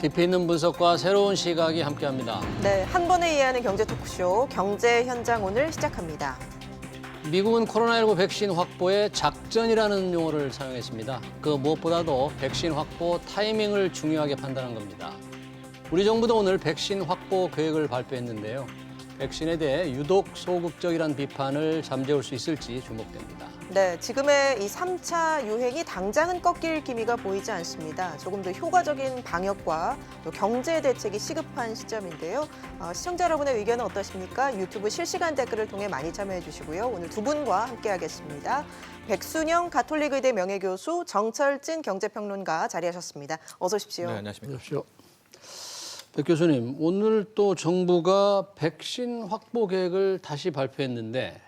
깊이 있는 분석과 새로운 시각이 함께합니다. 네, 한 번에 이해하는 경제 토크쇼 경제 현장 오늘 시작합니다. 미국은 코로나19 백신 확보에 작전이라는 용어를 사용했습니다. 그 무엇보다도 백신 확보 타이밍을 중요하게 판단한 겁니다. 우리 정부도 오늘 백신 확보 계획을 발표했는데요. 백신에 대해 유독 소극적이란 비판을 잠재울 수 있을지 주목됩니다. 네, 지금의 이 3차 유행이 당장은 꺾일 기미가 보이지 않습니다. 조금 더 효과적인 방역과 또 경제 대책이 시급한 시점인데요. 시청자 여러분의 의견은 어떠십니까? 유튜브 실시간 댓글을 통해 많이 참여해 주시고요. 오늘 두 분과 함께하겠습니다. 백순영 가톨릭의대 명예교수, 정철진 경제평론가 자리하셨습니다. 어서 오십시오. 네, 안녕하십니까. 백 교수님, 오늘 또 정부가 백신 확보 계획을 다시 발표했는데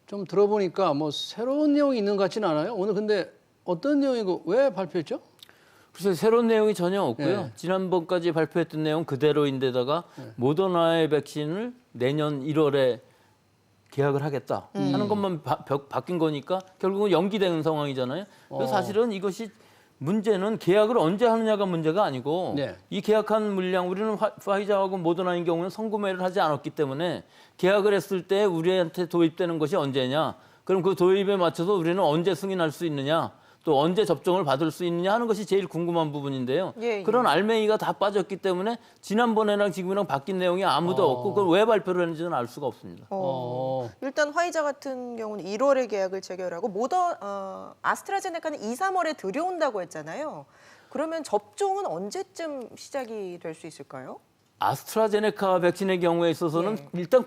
좀 들어보니까 뭐 새로운 내용이 있는 것 같지는 않아요? 오늘 근데 어떤 내용이고 왜 발표했죠? 글쎄 새로운 내용이 전혀 없고요. 네. 지난번까지 발표했던 내용 그대로인데다가 모더나의 백신을 내년 1월에 계약을 하겠다 하는 것만 바뀐 거니까 결국은 연기되는 상황이잖아요. 그래서 사실은 이것이 문제는 계약을 언제 하느냐가 문제가 아니고 네. 이 계약한 물량 우리는 화이자하고 모더나인 경우는 선구매를 하지 않았기 때문에 계약을 했을 때 우리한테 도입되는 것이 언제냐. 그럼 그 도입에 맞춰서 우리는 언제 승인할 수 있느냐. 또 언제 접종을 받을 수 있느냐 하는 것이 제일 궁금한 부분인데요. 예. 그런 알맹이가 다 빠졌기 때문에 지난번에랑 지금이랑 바뀐 내용이 아무도 없고 그걸 왜 발표를 했는지는 알 수가 없습니다. 일단 화이자 같은 경우는 1월에 계약을 체결하고 아스트라제네카는 2, 3월에 들여온다고 했잖아요. 그러면 접종은 언제쯤 시작이 될 수 있을까요? 아스트라제네카 백신의 경우에 있어서는 일단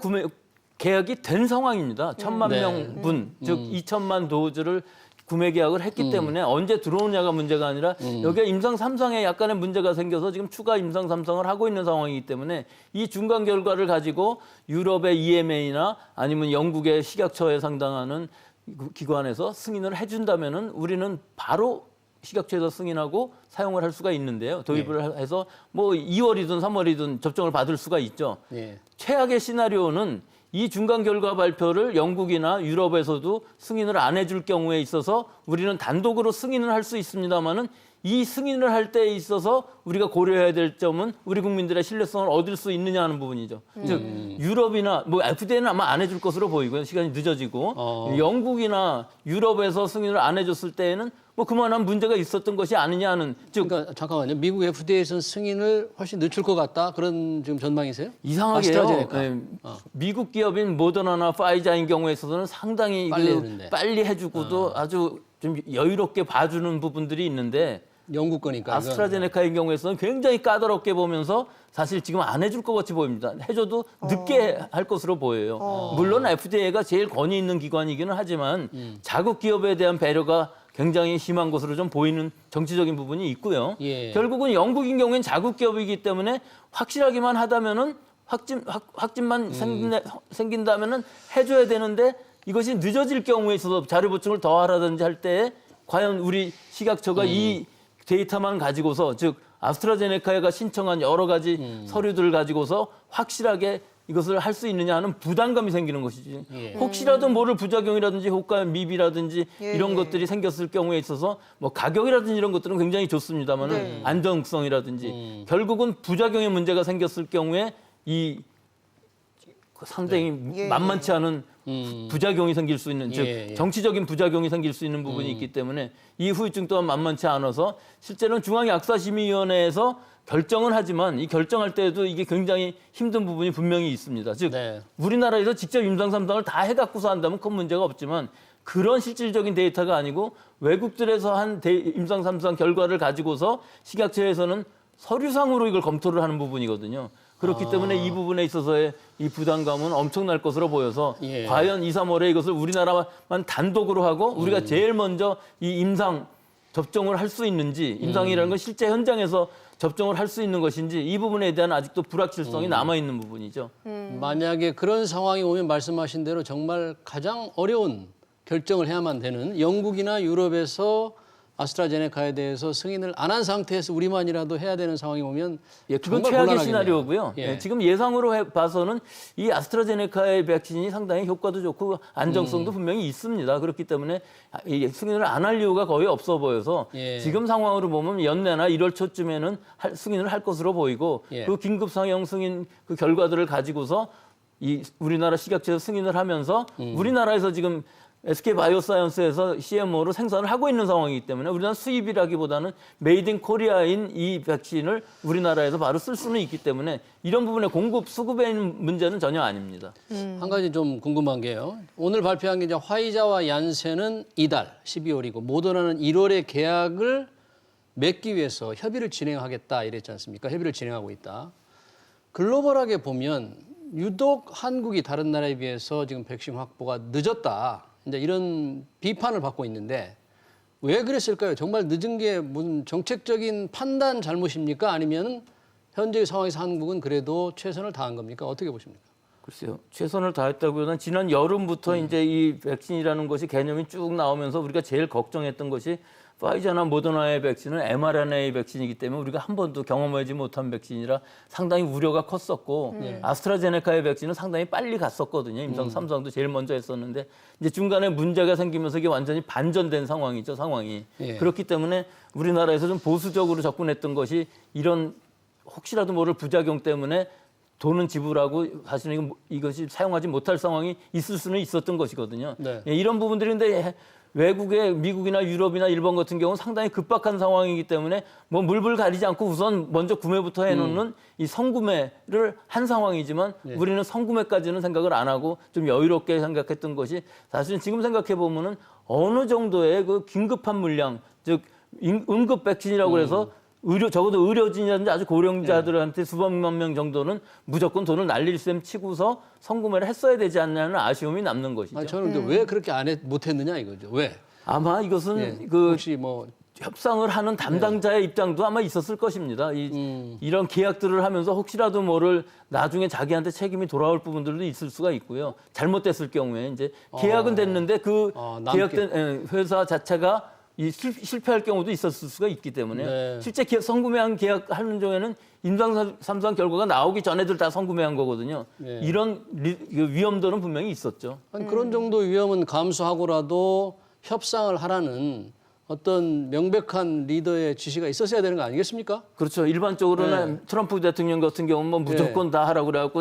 계약이 된 상황입니다. 1,000만 네. 명분, 즉 2천만 도즈를 구매 계약을 했기 때문에 언제 들어오느냐가 문제가 아니라 여기에 임상 3상에 약간의 문제가 생겨서 지금 추가 임상 3상을 하고 있는 상황이기 때문에 이 중간 결과를 가지고 유럽의 EMA나 아니면 영국의 식약처에 상당하는 기관에서 승인을 해준다면은 우리는 바로 식약처에서 승인하고 사용을 할 수가 있는데요. 도입을 해서 뭐 2월이든 3월이든 접종을 받을 수가 있죠. 예. 최악의 시나리오는 이 중간 결과 발표를 영국이나 유럽에서도 승인을 안 해줄 경우에 있어서 우리는 단독으로 승인을 할 수 있습니다만은 이 승인을 할 때에 있어서 우리가 고려해야 될 점은 우리 국민들의 신뢰성을 얻을 수 있느냐 하는 부분이죠. 즉 유럽이나 뭐 FDA는 아마 안 해줄 것으로 보이고요. 시간이 늦어지고 영국이나 유럽에서 승인을 안 해줬을 때에는 뭐 그만한 문제가 있었던 것이 아니냐는 즉 그러니까 잠깐만요. 미국 FDA에서는 승인을 훨씬 늦출 것 같다. 그런 지금 전망이세요? 이상하게요. 아스트라제네카. 네, 미국 기업인 모더나나 파이자인 경우에 있어서는 상당히 빨리 해주고도 아주 좀 여유롭게 봐주는 부분들이 있는데 영국 거니까. 아스트라제네카의 경우에서는 굉장히 까다롭게 보면서 사실 지금 안 해줄 것 같이 보입니다. 해줘도 늦게 할 것으로 보여요. 물론 FDA가 제일 권위 있는 기관이기는 하지만 자국 기업에 대한 배려가 굉장히 심한 것으로 좀 보이는 정치적인 부분이 있고요. 예. 결국은 영국인 경우에는 자국 기업이기 때문에 확실하기만 하다면은 확진만 생긴다면은 해줘야 되는데 이것이 늦어질 경우에 있어서 자료 보충을 더 하라든지 할 때에 과연 우리 식약처가 이 데이터만 가지고서 즉 아스트라제네카가 신청한 여러 가지 서류들을 가지고서 확실하게 이것을 할 수 있느냐 하는 부담감이 생기는 것이지. 혹시라도 모를 부작용이라든지 효과 미비라든지 이런 것들이 생겼을 경우에 있어서 뭐 가격이라든지 이런 것들은 굉장히 좋습니다만 안정성이라든지 결국은 부작용의 문제가 생겼을 경우에 이 상당히 만만치 않은 부작용이 생길 수 있는 즉 정치적인 부작용이 생길 수 있는 부분이 있기 때문에 이 후유증 또한 만만치 않아서 실제로는 중앙약사심의위원회에서 결정은 하지만 이 결정할 때에도 이게 굉장히 힘든 부분이 분명히 있습니다. 즉 우리나라에서 직접 임상 3상을 다 해갖고서 한다면 큰 문제가 없지만 그런 실질적인 데이터가 아니고 외국들에서 한 임상 3상 결과를 가지고서 식약처에서는 서류상으로 이걸 검토를 하는 부분이거든요. 그렇기 때문에 이 부분에 있어서의 이 부담감은 엄청날 것으로 보여서 과연 2, 3월에 이것을 우리나라만 단독으로 하고 우리가 제일 먼저 이 임상 접종을 할 수 있는지 임상이라는 건 실제 현장에서 접종을 할 수 있는 것인지 이 부분에 대한 아직도 불확실성이 남아있는 부분이죠. 만약에 그런 상황이 오면 말씀하신 대로 정말 가장 어려운 결정을 해야만 되는 영국이나 유럽에서 아스트라제네카에 대해서 승인을 안 한 상태에서 우리만이라도 해야 되는 상황이 오면 예, 그건 정말 최악의 곤란하겠네요. 시나리오고요. 예. 예, 지금 예상으로 봐서는 이 아스트라제네카의 백신이 상당히 효과도 좋고 안정성도 분명히 있습니다. 그렇기 때문에 이 승인을 안 할 이유가 거의 없어 보여서 예. 지금 상황으로 보면 연내나 1월 초쯤에는 승인을 할 것으로 보이고 예. 그 긴급 상용 승인 그 결과들을 가지고서 이 우리나라 식약처에서 승인을 하면서 우리나라에서 지금 SK 바이오사이언스에서 CMO로 생산을 하고 있는 상황이기 때문에 우리나라 수입이라기보다는 메이드 인 코리아인 이 백신을 우리나라에서 바로 쓸 수는 있기 때문에 이런 부분의 공급 수급의 문제는 전혀 아닙니다. 한 가지 좀 궁금한 게요. 오늘 발표한 게 이제 화이자와 얀센은 이달 12월이고 모더나는 1월에 계약을 맺기 위해서 협의를 진행하겠다 이랬지 않습니까? 협의를 진행하고 있다. 글로벌하게 보면 유독 한국이 다른 나라에 비해서 지금 백신 확보가 늦었다. 이제 이런 비판을 받고 있는데 왜 그랬을까요? 정말 늦은 게 무슨 정책적인 판단 잘못입니까? 아니면 현재 상황에서 한국은 그래도 최선을 다한 겁니까? 어떻게 보십니까? 글쎄요. 최선을 다했다고는 지난 여름부터 이제 이 백신이라는 것이 개념이 쭉 나오면서 우리가 제일 걱정했던 것이 파이자나 모더나의 백신은 mRNA 백신이기 때문에 우리가 한 번도 경험하지 못한 백신이라 상당히 우려가 컸었고 아스트라제네카의 백신은 상당히 빨리 갔었거든요. 임상 3상도 제일 먼저 했었는데 이제 중간에 문제가 생기면서 이게 완전히 반전된 상황이죠, 상황이. 예. 그렇기 때문에 우리나라에서 좀 보수적으로 접근했던 것이 이런 혹시라도 모를 부작용 때문에 돈은 지불하고 사실은 이것이 사용하지 못할 상황이 있을 수는 있었던 것이거든요. 네. 예, 이런 부분들인데 외국의 미국이나 유럽이나 일본 같은 경우는 상당히 급박한 상황이기 때문에 뭐 물불 가리지 않고 우선 먼저 구매부터 해놓는 이 선구매를 한 상황이지만 우리는 선구매까지는 생각을 안 하고 좀 여유롭게 생각했던 것이 사실은 지금 생각해 보면은 어느 정도의 그 긴급한 물량, 즉 응급 백신이라고 해서 적어도 의료진이라든지 아주 고령자들한테 수백만 명 정도는 무조건 돈을 날릴 셈 치고서 선구매를 했어야 되지 않냐는 아쉬움이 남는 것이죠. 아니, 저는 근데 왜 그렇게 못했느냐 이거죠. 왜? 아마 이것은 예. 그 혹시 뭐 협상을 하는 담당자의 입장도 아마 있었을 것입니다. 이런 계약들을 하면서 혹시라도 모를 나중에 자기한테 책임이 돌아올 부분들도 있을 수가 있고요. 잘못됐을 경우에 이제 계약은 됐는데 그 계약된 회사 자체가 실패할 경우도 있었을 수가 있기 때문에 네. 실제 선구매한 계약하는 중에는 임상 3상 결과가 나오기 전에들 다 선구매한 거거든요. 네. 이런 위험도는 분명히 있었죠. 아니, 그런 정도 위험은 감수하고라도 협상을 하라는 어떤 명백한 리더의 지시가 있었어야 되는 거 아니겠습니까? 그렇죠. 일반적으로는 트럼프 대통령 같은 경우는 뭐 무조건 다 하라고 그래갖고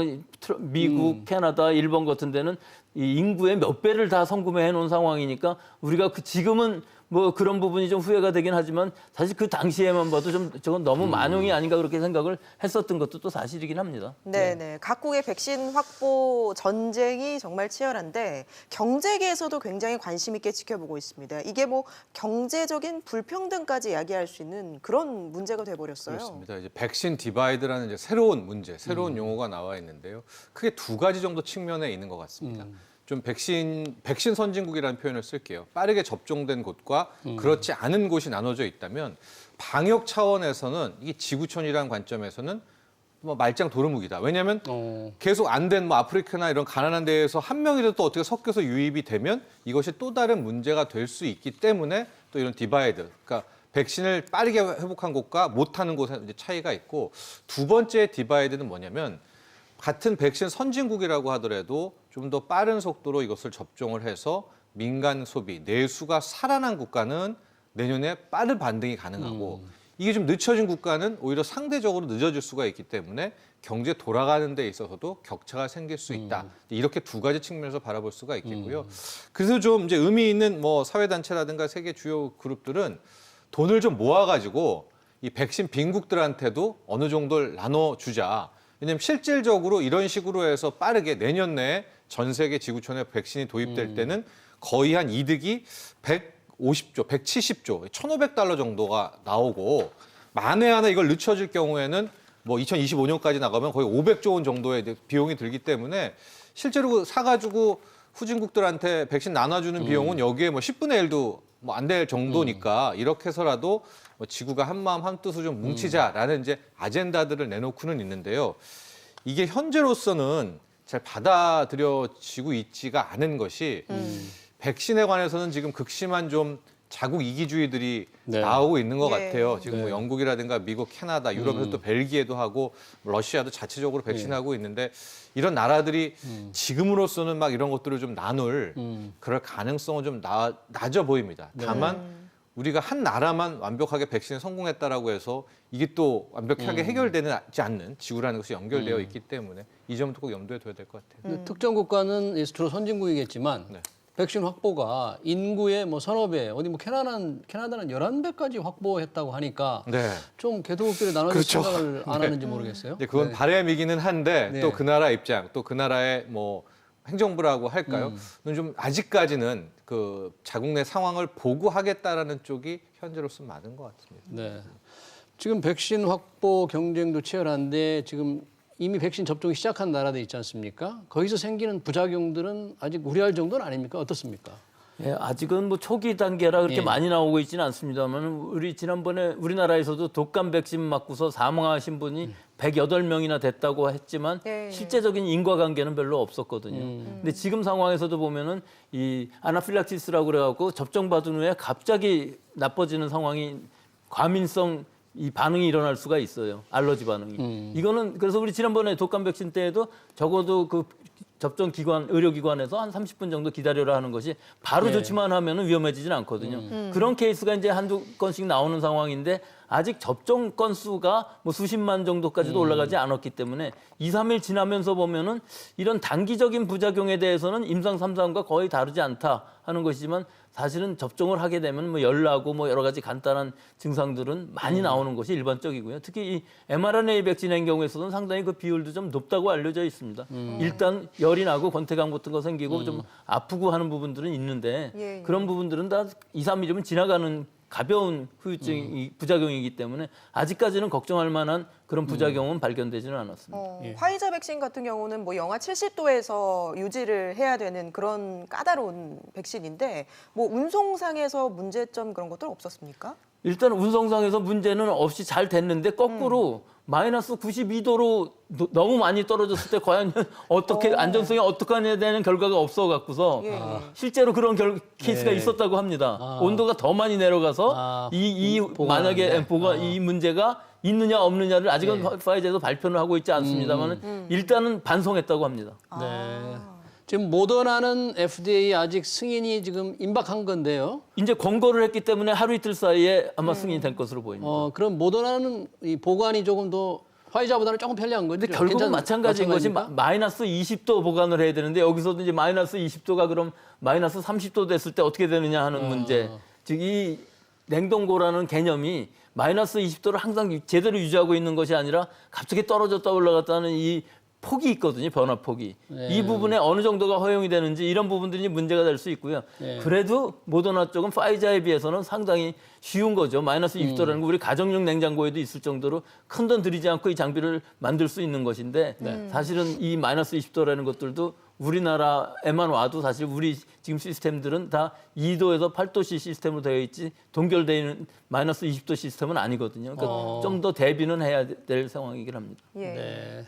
미국, 캐나다, 일본 같은 데는 이 인구의 몇 배를 다 선구매해 놓은 상황이니까 우리가 지금은 뭐 그런 부분이 좀 후회가 되긴 하지만 사실 그 당시에만 봐도 좀 저건 너무 만용이 아닌가 그렇게 생각을 했었던 것도 또 사실이긴 합니다. 네. 각국의 백신 확보 전쟁이 정말 치열한데 경제계에서도 굉장히 관심 있게 지켜보고 있습니다. 이게 뭐 경제적인 불평등까지 야기할 수 있는 그런 문제가 돼버렸어요. 그렇습니다. 이제 백신 디바이드라는 이제 새로운 문제, 새로운 용어가 나와 있는데요. 크게 두 가지 정도 측면에 있는 것 같습니다. 좀 백신 선진국이라는 표현을 쓸게요. 빠르게 접종된 곳과 그렇지 않은 곳이 나눠져 있다면 방역 차원에서는 이게 지구촌이라는 관점에서는 뭐 말짱 도루묵이다. 왜냐하면 계속 안 된 뭐 아프리카나 이런 가난한 데에서 한 명이라도 또 어떻게 섞여서 유입이 되면 이것이 또 다른 문제가 될 수 있기 때문에 또 이런 디바이드, 그러니까 백신을 빠르게 회복한 곳과 못하는 곳의 이제 차이가 있고 두 번째 디바이드는 뭐냐면 같은 백신 선진국이라고 하더라도 좀 더 빠른 속도로 이것을 접종을 해서 민간 소비, 내수가 살아난 국가는 내년에 빠른 반등이 가능하고 이게 좀 늦춰진 국가는 오히려 상대적으로 늦어질 수가 있기 때문에 경제 돌아가는 데 있어서도 격차가 생길 수 있다. 이렇게 두 가지 측면에서 바라볼 수가 있겠고요. 그래서 좀 이제 의미 있는 뭐 사회단체라든가 세계 주요 그룹들은 돈을 좀 모아가지고 이 백신 빈국들한테도 어느 정도를 나눠주자. 왜냐하면 실질적으로 이런 식으로 해서 빠르게 내년 내에 전 세계 지구촌에 백신이 도입될 때는 거의 한 이득이 150조, 170조, 1,500달러 정도가 나오고 만에 하나 이걸 늦춰질 경우에는 뭐 2025년까지 나가면 거의 500조 원 정도의 비용이 들기 때문에 실제로 사가지고 후진국들한테 백신 나눠주는 비용은 여기에 뭐 10분의 1도 뭐 안 될 정도니까 이렇게 해서라도 뭐 지구가 한마음 한뜻으로 좀 뭉치자라는 이제 아젠다들을 내놓고는 있는데요. 이게 현재로서는 잘 받아들여지고 있지가 않은 것이 백신에 관해서는 지금 극심한 좀 자국 이기주의들이 네. 나오고 있는 것 예. 같아요. 지금 네. 뭐 영국이라든가 미국, 캐나다, 유럽에서 또 벨기에도 하고 러시아도 자체적으로 네. 백신하고 있는데 이런 나라들이 지금으로서는 막 이런 것들을 좀 나눌 그럴 가능성은 좀 낮아 보입니다. 네. 다만 우리가 한 나라만 완벽하게 백신에 성공했다라고 해서 이게 또 완벽하게 해결되지 않는 지구라는 것이 연결되어 있기 때문에 이 점도 꼭 염두에 둬야 될 것 같아요. 근데 특정 국가는 주로 선진국이겠지만 네. 백신 확보가 인구의 뭐 서너 배, 어디 뭐 캐나다는 11배까지 확보했다고 하니까 네. 좀 개도국들이 나눠서 그렇죠. 생각을 안 하는지 모르겠어요. 근데 그건 네. 바람이기는 한데 네. 또 그 나라 입장, 또 그 나라의 뭐 행정부라고 할까요? 좀 아직까지는 그 자국 내 상황을 보고 하겠다라는 쪽이 현재로서 많은 것 같습니다. 네. 지금 백신 확보 경쟁도 치열한데 지금 이미 백신 접종이 시작한 나라들 있지 않습니까? 거기서 생기는 부작용들은 아직 우려할 정도는 아닙니까? 어떻습니까? 예, 아직은 뭐 초기 단계라 그렇게 예. 많이 나오고 있지는 않습니다만 우리 지난번에 우리나라에서도 독감 백신 맞고서 사망하신 분이 108명이나 됐다고 했지만 예. 실제적인 인과관계는 별로 없었거든요. 근데 지금 상황에서도 보면은 이 아나필락시스라고 그래갖고 접종받은 후에 갑자기 나빠지는 상황이 과민성 이 반응이 일어날 수가 있어요. 알러지 반응이. 이거는 그래서 우리 지난번에 독감 백신 때에도 적어도 그 접종 기관 의료기관에서 한 30분 정도 기다려라 하는 것이 바로 네. 조치만 하면은 위험해지진 않거든요. 그런 케이스가 이제 한두 건씩 나오는 상황인데 아직 접종 건수가 뭐 수십만 정도까지도 올라가지 않았기 때문에 2, 3일 지나면서 보면은 이런 단기적인 부작용에 대해서는 임상 3, 4과 거의 다르지 않다 하는 것이지만 사실은 접종을 하게 되면 뭐 열나고 뭐 여러 가지 간단한 증상들은 많이 나오는 것이 일반적이고요. 특히 이 mRNA 백신의 경우에서는 상당히 그 비율도 좀 높다고 알려져 있습니다. 일단 열이 나고 권태감 같은 거 생기고 좀 아프고 하는 부분들은 있는데 예. 그런 부분들은 다 2, 3일이면 지나가는 가벼운 후유증이 부작용이기 때문에 아직까지는 걱정할 만한 그런 부작용은 발견되지는 않았습니다. 예. 화이자 백신 같은 경우는 뭐 영하 70도에서 유지를 해야 되는 그런 까다로운 백신인데 뭐 운송상에서 문제점 그런 것들 없었습니까? 일단 운송상에서 문제는 없이 잘 됐는데 거꾸로 마이너스 92도로 너무 많이 떨어졌을 때 과연 어떻게 안전성이 어떻게 해야 되는 결과가 없어 갖고서 예. 실제로 그런 케이스가 네. 있었다고 합니다. 온도가 더 많이 내려가서 만약에 이 문제가 있느냐 없느냐를 아직은 네. 파이저에서 발표를 하고 있지 않습니다만 일단은 반송했다고 합니다. 네. 지금 모더나는 FDA 아직 승인이 지금 임박한 건데요. 이제 권고를 했기 때문에 하루 이틀 사이에 아마 승인이 될 것으로 보입니다. 그럼 모더나는 이 보관이 조금 더 화이자보다는 조금 편리한 거죠. 근데 결국은 마찬가지인 것이 마이너스 20도 보관을 해야 되는데 여기서도 이제 마이너스 20도가 그럼 마이너스 30도 됐을 때 어떻게 되느냐 하는 문제. 즉 이 냉동고라는 개념이 마이너스 20도를 항상 제대로 유지하고 있는 것이 아니라 갑자기 떨어졌다 올라갔다는 이 폭이 있거든요. 변화 폭이. 네. 이 부분에 어느 정도가 허용이 되는지 이런 부분들이 문제가 될 수 있고요. 네. 그래도 모더나 쪽은 파이자에 비해서는 상당히 쉬운 거죠. 마이너스 20도라는 거 우리 가정용 냉장고에도 있을 정도로 큰 돈 들이지 않고 이 장비를 만들 수 있는 것인데 사실은 이 마이너스 20도라는 것들도 우리나라에만 와도 사실 우리 지금 시스템들은 다 2도에서 8도씨 시스템으로 되어 있지 동결되어 있는 마이너스 20도 시스템은 아니거든요. 그러니까 좀 더 대비는 해야 될 상황이긴 합니다. 예. 네.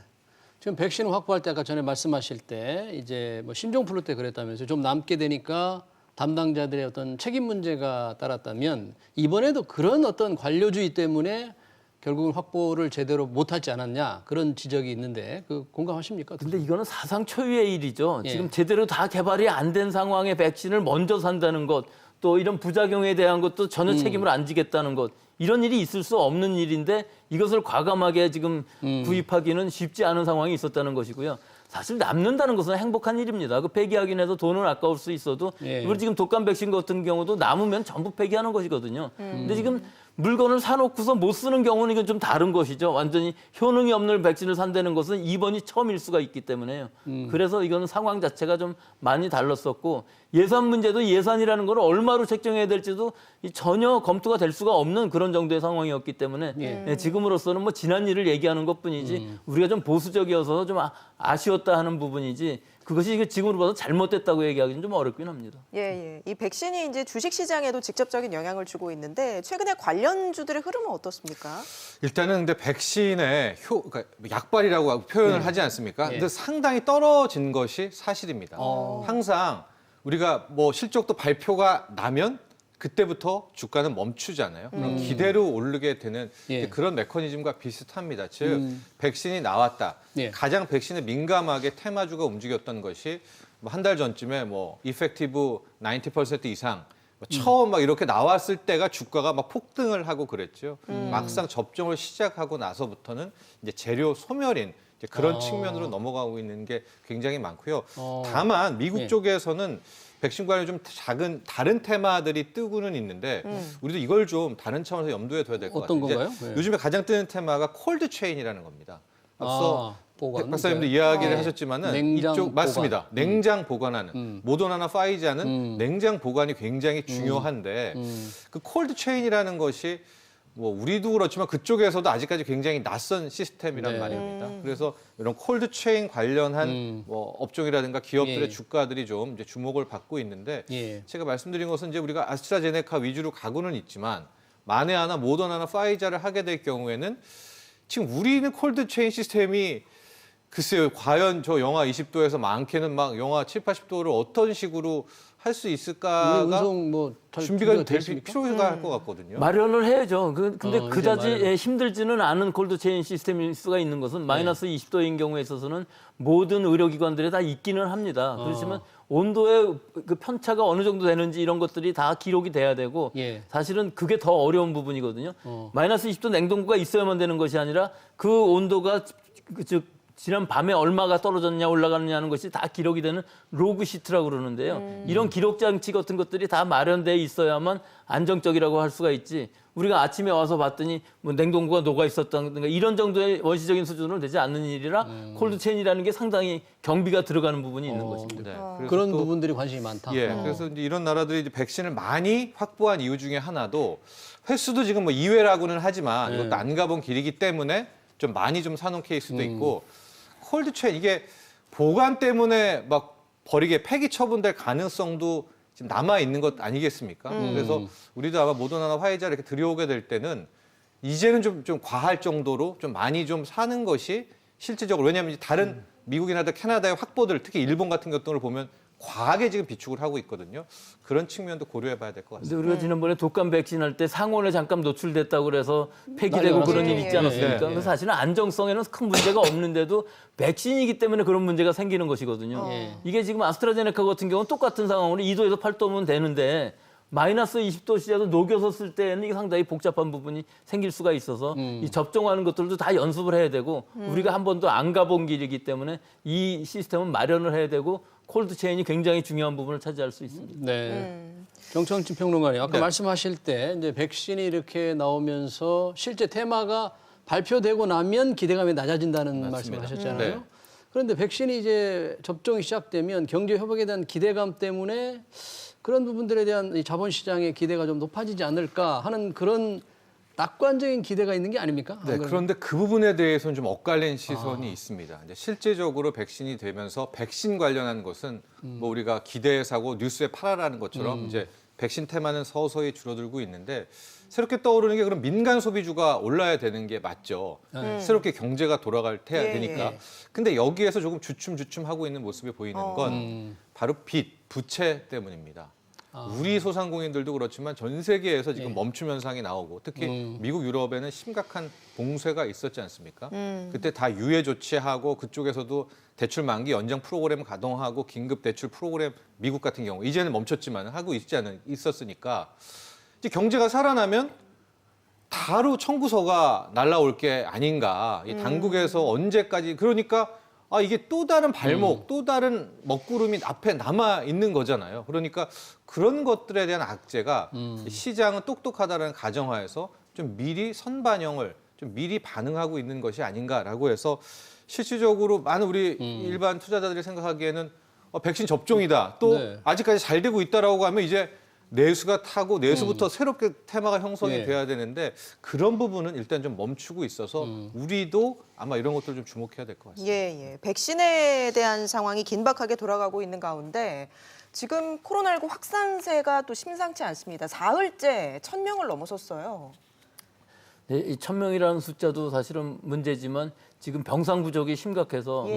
지금 백신 확보할 때 아까 전에 말씀하실 때 이제 뭐 신종플루 때 그랬다면서요. 좀 남게 되니까 담당자들의 어떤 책임 문제가 따랐다면 이번에도 그런 어떤 관료주의 때문에 결국은 확보를 제대로 못하지 않았냐 그런 지적이 있는데 그 공감하십니까? 근데 이거는 사상 초유의 일이죠. 예. 지금 제대로 다 개발이 안 된 상황에 백신을 먼저 산다는 것, 또 이런 부작용에 대한 것도 전혀 책임을 안 지겠다는 것, 이런 일이 있을 수 없는 일인데 이것을 과감하게 지금 구입하기는 쉽지 않은 상황이 있었다는 것이고요. 사실 남는다는 것은 행복한 일입니다. 그 폐기하긴 해도 돈은 아까울 수 있어도 예. 우리 지금 독감 백신 같은 경우도 남으면 전부 폐기하는 것이거든요. 근데 지금 물건을 사놓고서 못 쓰는 경우는 이건 좀 다른 것이죠. 완전히 효능이 없는 백신을 산다는 것은 이번이 처음일 수가 있기 때문에요. 그래서 이거는 상황 자체가 좀 많이 달랐었고 예산 문제도 예산이라는 걸 얼마로 책정해야 될지도 전혀 검토가 될 수가 없는 그런 정도의 상황이었기 때문에 예, 지금으로서는 뭐 지난 일을 얘기하는 것뿐이지 우리가 좀 보수적이어서 좀 아쉬웠다 하는 부분이지 그것이 지금으로 봐서 잘못됐다고 얘기하기는 좀 어렵긴 합니다. 예, 예. 이 백신이 이제 주식 시장에도 직접적인 영향을 주고 있는데 최근에 관련주들의 흐름은 어떻습니까? 일단은 근데 백신의 그러니까 약발이라고 표현을 하지 않습니까? 예. 근데 상당히 떨어진 것이 사실입니다. 항상 우리가 뭐 실적도 발표가 나면 그때부터 주가는 멈추잖아요. 그럼 기대로 오르게 되는 예. 그런 메커니즘과 비슷합니다. 즉 백신이 나왔다. 예. 가장 백신에 민감하게 테마주가 움직였던 것이 한 달 전쯤에 뭐 이펙티브 90% 이상 처음 막 이렇게 나왔을 때가 주가가 막 폭등을 하고 그랬죠. 막상 접종을 시작하고 나서부터는 이제 재료 소멸인 이제 그런 측면으로 넘어가고 있는 게 굉장히 많고요. 다만 미국 예. 쪽에서는 백신 관련 좀 작은 다른 테마들이 뜨고는 있는데 우리도 이걸 좀 다른 차원에서 염두에 둬야 될 것 같아요. 어떤 건가요? 이제 네. 요즘에 가장 뜨는 테마가 콜드 체인이라는 겁니다. 앞서 보관. 백 박사님도 이야기를 예. 하셨지만은 냉장 이쪽 보관. 맞습니다. 냉장 보관하는 모더나나 파이자는 냉장 보관이 굉장히 중요한데 그 콜드 체인이라는 것이 뭐 우리도 그렇지만 그쪽에서도 아직까지 굉장히 낯선 시스템이란 네. 말입니다. 그래서 이런 콜드 체인 관련한 뭐 업종이라든가 기업들의 예. 주가들이 좀 이제 주목을 받고 있는데 예. 제가 말씀드린 것은 이제 우리가 아스트라제네카 위주로 가고는 있지만 만에 하나 모더나나 파이자를 하게 될 경우에는 지금 우리는 콜드 체인 시스템이 글쎄요, 과연 저 영하 20도에서 많게는 막 영하 7, 80도를 어떤 식으로 할 수 우리 있을까가 운송 뭐잘 준비가 될 됐습니까? 필요가 할 것 같거든요. 마련을 해야죠. 근데 이제 그다지 마련. 힘들지는 않은 콜드체인 시스템일 수가 있는 것은 마이너스 20도인 경우에 있어서는 모든 의료기관들에 다 있기는 합니다. 그렇지만 온도의 그 편차가 어느 정도 되는지 이런 것들이 다 기록이 돼야 되고 예. 사실은 그게 더 어려운 부분이거든요. 마이너스 20도 냉동고가 있어야만 되는 것이 아니라 그 온도가 즉 지난 밤에 얼마가 떨어졌냐 올라가느냐 하는 것이 다 기록이 되는 로그 시트라고 그러는데요. 이런 기록 장치 같은 것들이 다 마련돼 있어야만 안정적이라고 할 수가 있지. 우리가 아침에 와서 봤더니 뭐 냉동고가 녹아 있었다든가 이런 정도의 원시적인 수준으로 되지 않는 일이라 콜드체인이라는 게 상당히 경비가 들어가는 부분이 있는 것입니다. 네, 그래서 그런 또 부분들이 관심이 많다. 예, 그래서 이제 이런 나라들이 이제 백신을 많이 확보한 이유 중에 하나도 횟수도 지금 뭐 2회라고는 하지만 이것도 안 가본 길이기 때문에 좀 많이 좀 사놓은 케이스도 있고 콜드체인 이게 보관 때문에 막 버리게 폐기 처분될 가능성도 지금 남아 있는 것 아니겠습니까? 그래서 우리도 아마 모더나나 화이자를 이렇게 들여오게 될 때는 이제는 좀 과할 정도로 좀 많이 좀 사는 것이 실질적으로 왜냐하면 이제 다른 미국이나 캐나다의 확보들 특히 일본 같은 것들을 보면 과하게 지금 비축을 하고 있거든요. 그런 측면도 고려해봐야 될 것 근데 같습니다. 우리가 지난번에 독감 백신 할 때 상온에 잠깐 노출됐다고 그래서 폐기되고 난리 그런 났어요. 일 있지 예, 않았습니까? 예, 예. 그래서 사실은 안정성에는 큰 문제가 없는데도 백신이기 때문에 그런 문제가 생기는 것이거든요. 예. 이게 지금 아스트라제네카 같은 경우는 똑같은 상황으로 2도에서 8도면 되는데 마이너스 20도 시자도 녹여서 쓸 때는 이게 상당히 복잡한 부분이 생길 수가 있어서 이 접종하는 것들도 다 연습을 해야 되고 우리가 한 번도 안 가본 길이기 때문에 이 시스템은 마련을 해야 되고 콜드 체인이 굉장히 중요한 부분을 차지할 수 있습니다. 네. 정청진 평론가님, 아까 네. 말씀하실 때 이제 백신이 이렇게 나오면서 실제 테마가 발표되고 나면 기대감이 낮아진다는 말씀을 하셨잖아요. 네. 그런데 백신이 이제 접종이 시작되면 경제 회복에 대한 기대감 때문에 그런 부분들에 대한 이 자본시장의 기대가 좀 높아지지 않을까 하는 그런 낙관적인 기대가 있는 게 아닙니까? 안 네, 그래요? 그런데 그 부분에 대해서는 좀 엇갈린 시선이 있습니다. 이제 실제적으로 백신이 되면서 백신 관련한 것은 뭐 우리가 기대해서 하고 뉴스에 팔아라는 것처럼 이제 백신 테마는 서서히 줄어들고 있는데 새롭게 떠오르는 게 그럼 민간 소비주가 올라야 되는 게 맞죠. 새롭게 경제가 돌아갈 테야 예, 되니까. 예. 근데 여기에서 조금 주춤주춤 하고 있는 모습이 보이는 건 바로 빚, 부채 때문입니다. 우리 소상공인들도 그렇지만 전 세계에서 지금 멈춤 현상이 나오고 특히 미국, 유럽에는 심각한 봉쇄가 있었지 않습니까? 그때 다 유예 조치하고 그쪽에서도 대출 만기 연장 프로그램 가동하고 긴급 대출 프로그램 미국 같은 경우 이제는 멈췄지만 하고 있었으니까 이제 경제가 살아나면 바로 청구서가 날라올 게 아닌가. 이 당국에서 언제까지 그러니까 아 이게 또 다른 발목, 또 다른 먹구름이 앞에 남아 있는 거잖아요. 그러니까 그런 것들에 대한 악재가 시장은 똑똑하다는 가정하에서 좀 미리 선반영을 좀 미리 반응하고 있는 것이 아닌가라고 해서 실질적으로 많은 우리 일반 투자자들이 생각하기에는 백신 접종이다. 또 네. 아직까지 잘 되고 있다라고 하면 이제 내수가 타고 내수부터 새롭게 테마가 형성이 예. 돼야 되는데 그런 부분은 일단 좀 멈추고 있어서 우리도 아마 이런 것들 좀 주목해야 될 것 같습니다. 예. 백신에 대한 상황이 긴박하게 돌아가고 있는 가운데 지금 코로나19 확산세가 또 심상치 않습니다. 사흘째 1,000명을 넘어섰어요. 네, 이 1,000명이라는 숫자도 사실은 문제지만 지금 병상 부족이 심각해서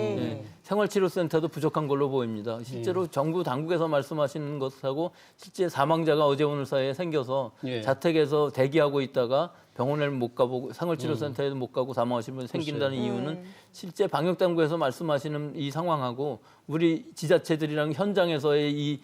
생활치료센터도 부족한 걸로 보입니다. 실제로 정부 당국에서 말씀하시는 것하고 실제 사망자가 어제 오늘 사이에 생겨서 자택에서 대기하고 있다가 병원에 못 가보고 생활치료센터에도 못 가고 사망하신 분이 생긴다는 이유는 실제 방역당국에서 말씀하시는 이 상황하고 우리 지자체들이랑 현장에서의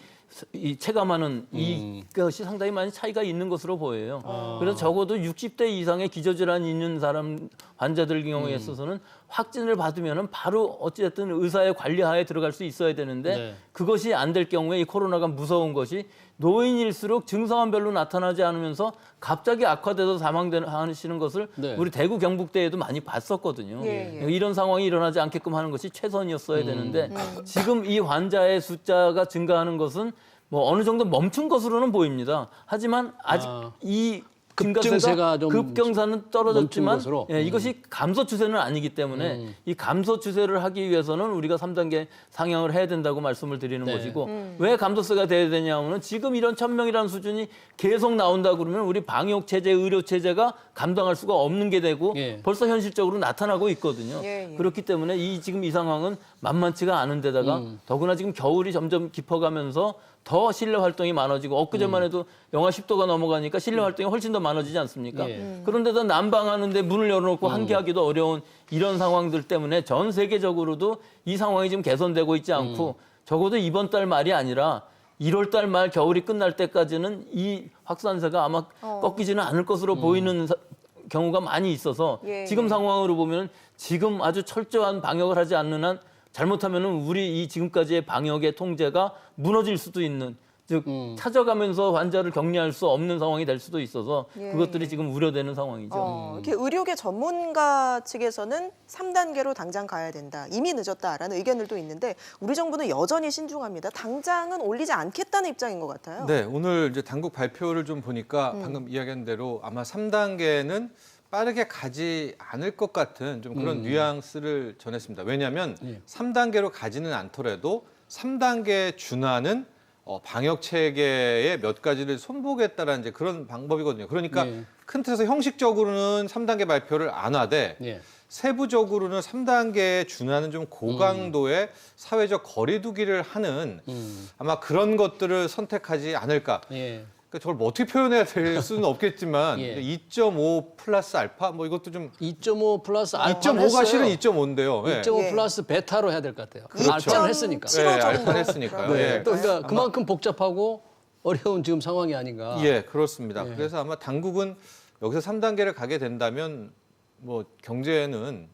이 체감하는 이것이 상당히 많이 차이가 있는 것으로 보여요. 그래서 적어도 60대 이상의 기저질환이 있는 사람 환자들 경우에 있어서는 확진을 받으면은 바로 어찌됐든 의사의 관리하에 들어갈 수 있어야 되는데 그것이 안 될 경우에 이 코로나가 무서운 것이 노인일수록 증상은 별로 나타나지 않으면서 갑자기 악화돼서 사망하시는 것을 우리 대구 경북대에도 많이 봤었거든요. 이런 상황이 일어나지 않게끔 하는 것이 최선이었어야 되는데 지금 이 환자의 숫자가 증가하는 것은 뭐 어느 정도 멈춘 것으로는 보입니다. 하지만 아직 이 급증세가 좀 급경사는 떨어졌지만 멈춘 것으로? 이것이 감소 추세는 아니기 때문에 이 감소 추세를 하기 위해서는 우리가 3단계 상향을 해야 된다고 말씀을 드리는 것이고 왜 감소세가 돼야 되냐면은 지금 이런 1,000명이라는 수준이 계속 나온다 그러면 우리 방역 체제, 의료 체제가 감당할 수가 없는 게 되고 벌써 현실적으로 나타나고 있거든요. 그렇기 때문에 지금 이 상황은 만만치가 않은 데다가 더구나 지금 겨울이 점점 깊어가면서 더 실내 활동이 많아지고 엊그제만 해도 영하 10도가 넘어가니까 실내 활동이 훨씬 더 많아지지 않습니까? 그런데도 난방하는데 문을 열어놓고 환기하기도 어려운 이런 상황들 때문에 전 세계적으로도 이 상황이 지금 개선되고 있지 않고 적어도 이번 달 말이 아니라 1월 달 말 겨울이 끝날 때까지는 이 확산세가 아마 꺾이지는 않을 것으로 보이는 경우가 많이 있어서 지금 상황으로 보면 지금 아주 철저한 방역을 하지 않는 한 잘못하면 우리 이 지금까지의 방역의 통제가 무너질 수도 있는 즉 찾아가면서 환자를 격리할 수 없는 상황이 될 수도 있어서 그것들이 지금 우려되는 상황이죠. 이렇게 의료계 전문가 측에서는 3단계로 당장 가야 된다. 이미 늦었다라는 의견들도 있는데 우리 정부는 여전히 신중합니다. 당장은 올리지 않겠다는 입장인 것 같아요. 네, 오늘 이제 당국 발표를 좀 보니까 방금 이야기한 대로 아마 3단계는 빠르게 가지 않을 것 같은 좀 그런 뉘앙스를 전했습니다. 왜냐하면 3단계로 가지는 않더라도 3단계에 준하는 방역 체계의 몇 가지를 손보겠다라는 이제 그런 방법이거든요. 그러니까 큰 틀에서 형식적으로는 3단계 발표를 안 하되 세부적으로는 3단계에 준하는 좀 고강도의 사회적 거리두기를 하는 아마 그런 것들을 선택하지 않을까. 그러니까 저걸 뭐 어떻게 표현해야 될 수는 없겠지만 2.5 플러스 알파 뭐 이것도 좀 2.5 플러스 알파 2.5가 실은 2.5인데요. 2.5 플러스 베타로 해야 될 것 같아요. 그렇죠. 알파를 했으니까. 네, 알파를 했으니까요. 또 그러니까 그만큼 복잡하고 어려운 지금 상황이 아닌가. 예, 그렇습니다. 그래서 아마 당국은 여기서 3단계를 가게 된다면 뭐 경제는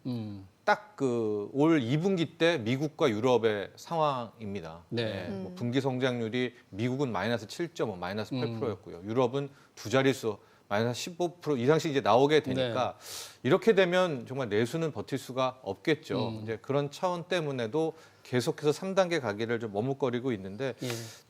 딱 그 올 2분기 때 미국과 유럽의 상황입니다. 뭐 분기 성장률이 미국은 마이너스 7.5, 마이너스 8%였고요. 유럽은 두 자릿수 마이너스 15% 이상씩 이제 나오게 되니까 이렇게 되면 정말 내수는 버틸 수가 없겠죠. 이제 그런 차원 때문에도 계속해서 3단계 가기를 좀 머뭇거리고 있는데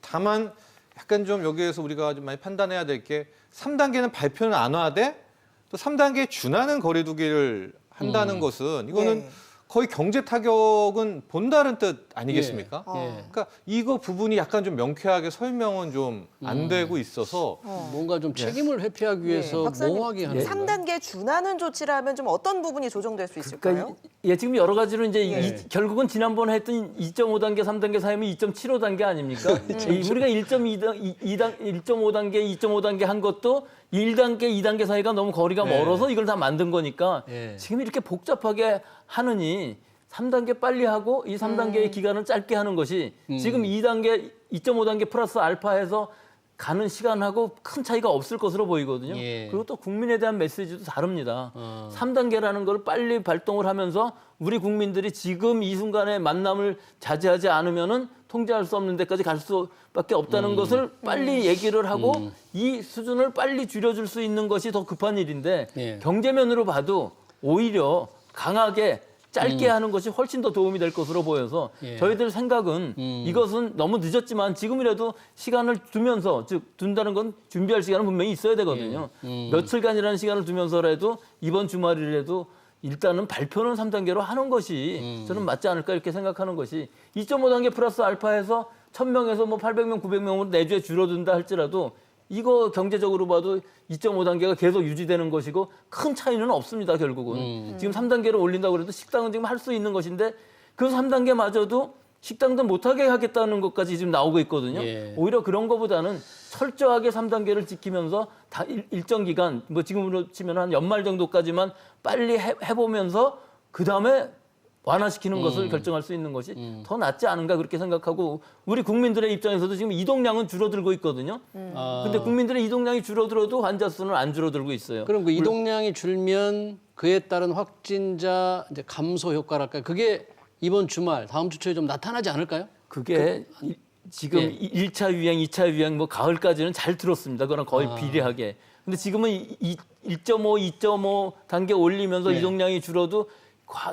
다만 약간 좀 여기에서 우리가 좀 많이 판단해야 될 게 3단계는 발표는 안 하되 또 3단계에 준하는 거리두기를 한다는 것은 이거는 거의 경제 타격은 본다는 뜻 아니겠습니까? 그러니까 이거 부분이 약간 좀 명쾌하게 설명은 좀 안 되고 있어서 뭔가 좀 책임을 회피하기 위해서 박사님, 모호하게 하는 거예요. 3단계 준하는 조치라면 좀 어떤 부분이 조정될 수 있을까요? 그러니까 지금 여러 가지로 이제 결국은 지난번에 했던 2.5단계, 3단계 사이면 2.75단계 아닙니까? 우리가 1.5단계, 2.5단계 한 것도 1단계, 2단계 사이가 너무 거리가 멀어서 이걸 다 만든 거니까 지금 이렇게 복잡하게 하느니 3단계 빨리 하고 이 3단계의 기간을 짧게 하는 것이 지금 2단계, 2.5단계 플러스 알파해서 가는 시간하고 큰 차이가 없을 것으로 보이거든요. 그리고 또 국민에 대한 메시지도 다릅니다. 3단계라는 걸 빨리 발동을 하면서 우리 국민들이 지금 이 순간에 만남을 자제하지 않으면은 통제할 수 없는 데까지 갈 수밖에 없다는 것을 빨리 얘기를 하고 이 수준을 빨리 줄여줄 수 있는 것이 더 급한 일인데 경제면으로 봐도 오히려 강하게 짧게 하는 것이 훨씬 더 도움이 될 것으로 보여서 저희들 생각은 이것은 너무 늦었지만 지금이라도 시간을 두면서 즉 둔다는 건 준비할 시간은 분명히 있어야 되거든요. 며칠간이라는 시간을 두면서라도 이번 주말이라도 일단은 발표는 3단계로 하는 것이 저는 맞지 않을까 이렇게 생각하는 것이 2.5단계 플러스 알파해서 1,000명에서 뭐 800명, 900명으로 내주에 줄어든다 할지라도 이거 경제적으로 봐도 2.5단계가 계속 유지되는 것이고 큰 차이는 없습니다, 결국은. 지금 3단계를 올린다고 해도 식당은 지금 할 수 있는 것인데 그 3단계마저도 식당도 못하게 하겠다는 것까지 지금 나오고 있거든요. 예. 오히려 그런 것보다는 철저하게 3단계를 지키면서 다 일정 기간, 뭐 지금으로 치면 한 연말 정도까지만 빨리 해보면서 그다음에 완화시키는 것을 결정할 수 있는 것이 더 낫지 않은가 그렇게 생각하고 우리 국민들의 입장에서도 지금 이동량은 줄어들고 있거든요. 근데 국민들의 이동량이 줄어들어도 환자 수는 안 줄어들고 있어요. 그럼 그 이동량이 줄면 그에 따른 확진자 이제 감소 효과랄까요? 그게 이번 주말, 다음 주 초에 좀 나타나지 않을까요? 그게 지금 예. 1차 유행, 2차 유행 뭐 가을까지는 잘 들었습니다. 그거랑 거의 비례하게. 근데 지금은 1.5, 2.5 단계 올리면서 네. 이동량이 줄어도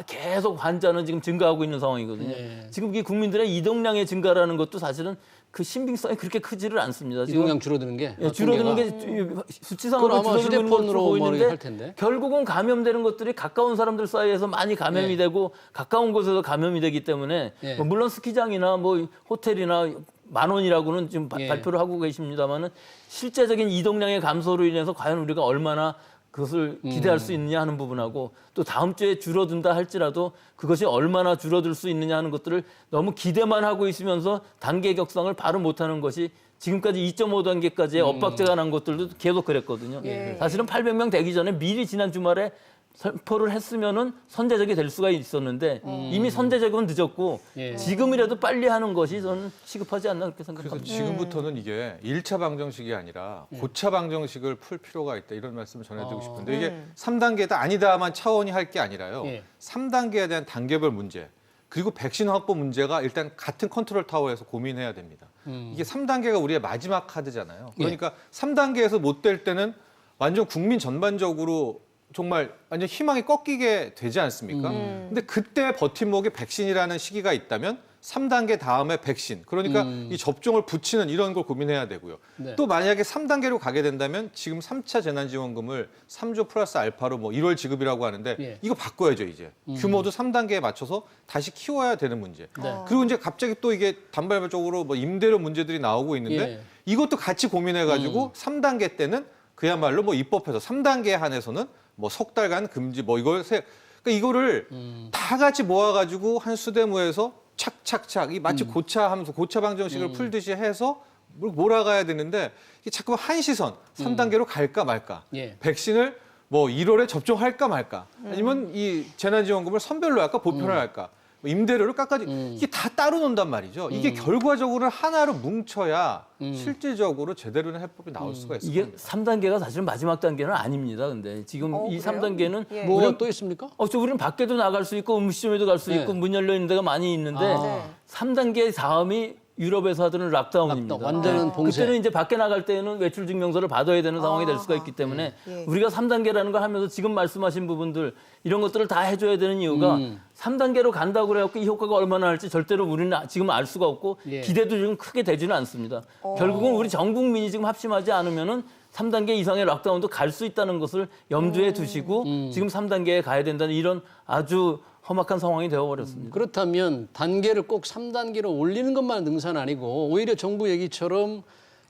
계속 환자는 지금 증가하고 있는 상황이거든요. 네. 지금 이 국민들의 이동량의 증가라는 것도 사실은 그 신빙성이 그렇게 크지를 않습니다. 지금 이동량 줄어드는 게 예, 줄어드는 통계가? 게 수치상으로 그건 아마 줄어들고 있는 것으로 휴대폰으로 뭐 보이는데 할 텐데. 결국은 감염되는 것들이 가까운 사람들 사이에서 많이 감염이 예. 되고 가까운 곳에서 감염이 되기 때문에 예. 뭐 물론 스키장이나 뭐 호텔이나 10,000원이라고는 지금 예. 발표를 하고 계십니다만은 실제적인 이동량의 감소로 인해서 과연 우리가 얼마나 그것을 기대할 수 있느냐 하는 부분하고 또 다음 주에 줄어든다 할지라도 그것이 얼마나 줄어들 수 있느냐 하는 것들을 너무 기대만 하고 있으면서 단계 격상을 바로 못하는 것이 지금까지 2.5단계까지의 엇박자가 난 것들도 계속 그랬거든요. 예. 사실은 800명 되기 전에 미리 지난 주말에 선포를 했으면은 선제적이 될 수가 있었는데 이미 선제적은 늦었고 예. 지금이라도 빨리 하는 것이 저는 시급하지 않나 그렇게 그래서 생각합니다. 지금부터는 이게 1차 방정식이 아니라 고차 방정식을 풀 필요가 있다 이런 말씀을 전해드리고 싶은데 이게 3단계다 아니다만 차원이 할 게 아니라요. 예. 3단계에 대한 단계별 문제 그리고 백신 확보 문제가 일단 같은 컨트롤 타워에서 고민해야 됩니다. 이게 3단계가 우리의 마지막 카드잖아요. 그러니까 3단계에서 못 될 때는 완전 국민 전반적으로 정말 완전 희망이 꺾이게 되지 않습니까? 근데 그때 버팀목에 백신이라는 시기가 있다면 3단계 다음에 백신, 그러니까 이 접종을 붙이는 이런 걸 고민해야 되고요. 네. 또 만약에 3단계로 가게 된다면 지금 3차 재난지원금을 3조 플러스 알파로 뭐 1월 지급이라고 하는데 예. 이거 바꿔야죠 이제. 규모도 3단계에 맞춰서 다시 키워야 되는 문제. 네. 그리고 이제 갑자기 또 이게 단발적으로 뭐 임대료 문제들이 나오고 있는데 예. 이것도 같이 고민해가지고 3단계 때는 그야말로 뭐 입법해서 3단계에 한해서는 뭐 석 달간 금지 뭐 그러니까 이거를 다 같이 모아가지고 한 수대모에서 착착착 이 마치 고차하면서 고차 방정식을 풀듯이 해서 몰아가야 되는데 이게 자꾸 한시선 3단계로 갈까 말까 예. 백신을 뭐 1월에 접종할까 말까 아니면 이 재난지원금을 선별로 할까 보편을 할까 뭐 임대료를 깎아지 이게 다 따로 논단 말이죠. 이게 결과적으로 하나로 뭉쳐야 실질적으로 제대로 된 해법이 나올 수가 있을 이게 겁니다. 3단계가 사실은 마지막 단계는 아닙니다. 근데 지금 이 그래요? 3단계는 예. 뭐가 또 있습니까? 우리는 밖에도 나갈 수 있고 음식점에도 갈 수 네. 있고 문 열려 있는 데가 많이 있는데 아. 네. 3단계 다음이 유럽에서 하던 락다운입니다. 완전한 봉쇄. 그때는 이제 밖에 나갈 때는 외출 증명서를 받아야 되는 상황이 될 수가 있기 때문에 예. 우리가 3단계라는 걸 하면서 지금 말씀하신 부분들 이런 것들을 다 해줘야 되는 이유가 3단계로 간다고 그래갖고 이 효과가 얼마나 할지 절대로 우리는 지금 알 수가 없고 예. 기대도 지금 크게 되지는 않습니다. 결국은 우리 전 국민이 지금 합심하지 않으면은 3단계 이상의 락다운도 갈 수 있다는 것을 염두에 두시고 지금 3단계에 가야 된다는 이런 아주 험악한 상황이 되어버렸습니다. 그렇다면 단계를 꼭 3단계로 올리는 것만 능사는 아니고 오히려 정부 얘기처럼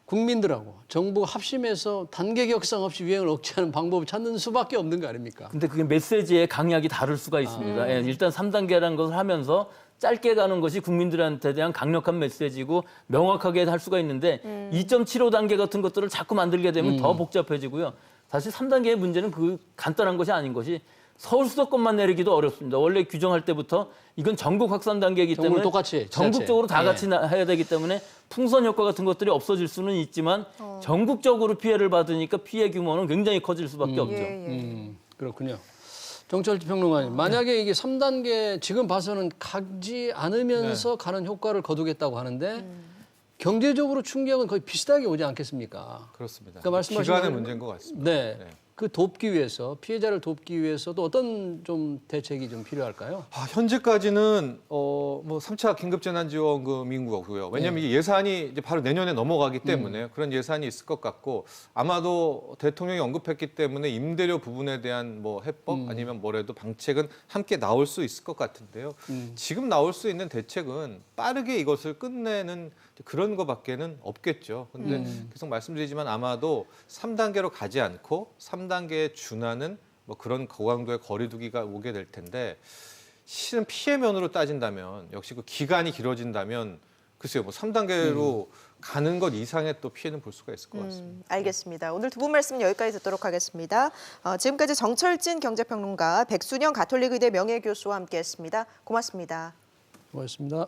국민들하고 정부가 합심해서 단계 격상 없이 유행을 억제하는 방법을 찾는 수밖에 없는 거 아닙니까? 근데 그게 메시지의 강약이 다를 수가 있습니다. 예, 일단 3단계라는 것을 하면서 짧게 가는 것이 국민들한테 대한 강력한 메시지고 명확하게 할 수가 있는데 2.75단계 같은 것들을 자꾸 만들게 되면 더 복잡해지고요. 사실 3단계의 문제는 그 간단한 것이 아닌 것이 서울 수도권만 내리기도 어렵습니다. 원래 규정할 때부터 이건 전국 확산 단계이기 정부는 때문에 똑같이, 전국적으로 다 예. 같이 해야 되기 때문에 풍선 효과 같은 것들이 없어질 수는 있지만 전국적으로 피해를 받으니까 피해 규모는 굉장히 커질 수밖에 없죠. 예. 그렇군요. 정철지 평론가님, 만약에 이게 3단계 지금 봐서는 가지 않으면서 가는 효과를 거두겠다고 하는데 경제적으로 충격은 거의 비슷하게 오지 않겠습니까? 그렇습니다. 그러니까 말씀하신 기간의 대로- 문제인 것 같습니다. 네. 네. 그 돕기 위해서 피해자를 돕기 위해서도 어떤 좀 대책이 좀 필요할까요? 현재까지는 뭐 3차 긴급재난지원금인 거고요. 왜냐하면 이 예산이 이제 바로 내년에 넘어가기 때문에 그런 예산이 있을 것 같고 아마도 대통령이 언급했기 때문에 임대료 부분에 대한 뭐 해법 아니면 뭐래도 방책은 함께 나올 수 있을 것 같은데요. 지금 나올 수 있는 대책은 빠르게 이것을 끝내는 그런 거밖에는 없겠죠. 근데 계속 말씀드리지만 아마도 3단계로 가지 않고 3단계에 준하는 뭐 그런 고강도의 거리두기가 오게 될 텐데 실은 피해 면으로 따진다면 역시 그 기간이 길어진다면 글쎄요, 뭐 3단계로 가는 것 이상의 또 피해는 볼 수가 있을 것 같습니다. 알겠습니다. 오늘 두 분 말씀 여기까지 듣도록 하겠습니다. 지금까지 정철진 경제평론가, 백순영 가톨릭 의대 명예교수와 함께했습니다. 고맙습니다. 고맙습니다.